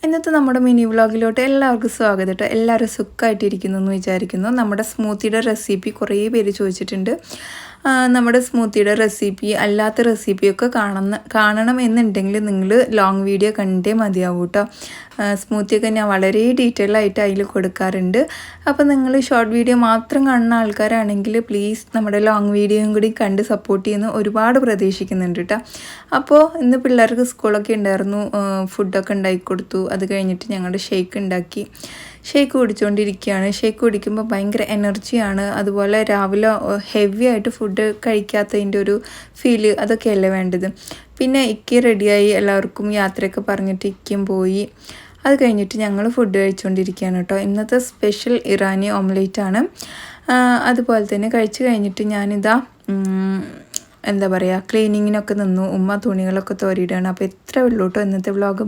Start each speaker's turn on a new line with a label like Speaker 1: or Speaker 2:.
Speaker 1: ഇന്നത്തെ നമ്മുടെ മിനി വ്ളോഗിലോട്ട് എല്ലാവർക്കും സ്വാഗതം കേട്ടോ. എല്ലാവരും സുഖമായിട്ടിരിക്കുന്നു എന്ന് വിചാരിക്കുന്നു. നമ്മുടെ സ്മൂത്തിയുടെ റെസിപ്പി കുറേ പേര് ചോദിച്ചിട്ടുണ്ട്. നമ്മുടെ സ്മൂത്തിയുടെ റെസിപ്പി അല്ലാത്ത റെസിപ്പിയൊക്കെ കാണണമെന്നുണ്ടെങ്കിൽ നിങ്ങൾ ലോങ് വീഡിയോ കണ്ടേ മതിയാവും കേട്ടോ. സ്മൂത്തിയൊക്കെ ഞാൻ വളരെ ഡീറ്റെയിൽ ആയിട്ട് അതിൽ കൊടുക്കാറുണ്ട്. അപ്പോൾ നിങ്ങൾ ഷോർട്ട് വീഡിയോ മാത്രം കാണുന്ന ആൾക്കാരാണെങ്കിൽ പ്ലീസ് നമ്മുടെ ലോങ് വീഡിയോയും കൂടി കണ്ട് സപ്പോർട്ട് ചെയ്യുന്ന ഒരുപാട് പ്രതീക്ഷിക്കുന്നുണ്ട് കേട്ടോ. അപ്പോൾ ഇന്ന് പിള്ളേർക്ക് സ്കൂളൊക്കെ ഉണ്ടായിരുന്നു, ഫുഡൊക്കെ ഉണ്ടാക്കി കൊടുത്തു. അത് കഴിഞ്ഞിട്ട് ഞങ്ങളുടെ ഷേക്ക് ഉണ്ടാക്കി. ഷേക്ക് കുടിച്ചുകൊണ്ടിരിക്കുകയാണ്. ഷേക്ക് കുടിക്കുമ്പോൾ ഭയങ്കര എനർജിയാണ്. അതുപോലെ രാവിലെ ഹെവി ആയിട്ട് ഫുഡ് കഴിക്കാത്തതിൻ്റെ ഒരു ഫീല് അതൊക്കെയല്ലേ വേണ്ടത്. പിന്നെ ഇക്ക റെഡിയായി, എല്ലാവർക്കും യാത്രയൊക്കെ പറഞ്ഞിട്ട് ഇക്കയും പോയി. അത് കഴിഞ്ഞിട്ട് ഞങ്ങൾ ഫുഡ് കഴിച്ചുകൊണ്ടിരിക്കുകയാണ് കേട്ടോ. ഇന്നത്തെ സ്പെഷ്യൽ ഇറാനി ഓംലേറ്റ് ആണ്. അതുപോലെ തന്നെ കഴിച്ച് കഴിഞ്ഞിട്ട് ഞാനിതാ എന്താ പറയുക, ക്ലീനിങ്ങിനൊക്കെ നിന്നു. ഉമ്മ തുണികളൊക്കെ തോരിയിടുകയാണ്. അപ്പോൾ ഇത്രയേ ഉള്ളൂ കേട്ടോ ഇന്നത്തെ വ്ളോഗ്.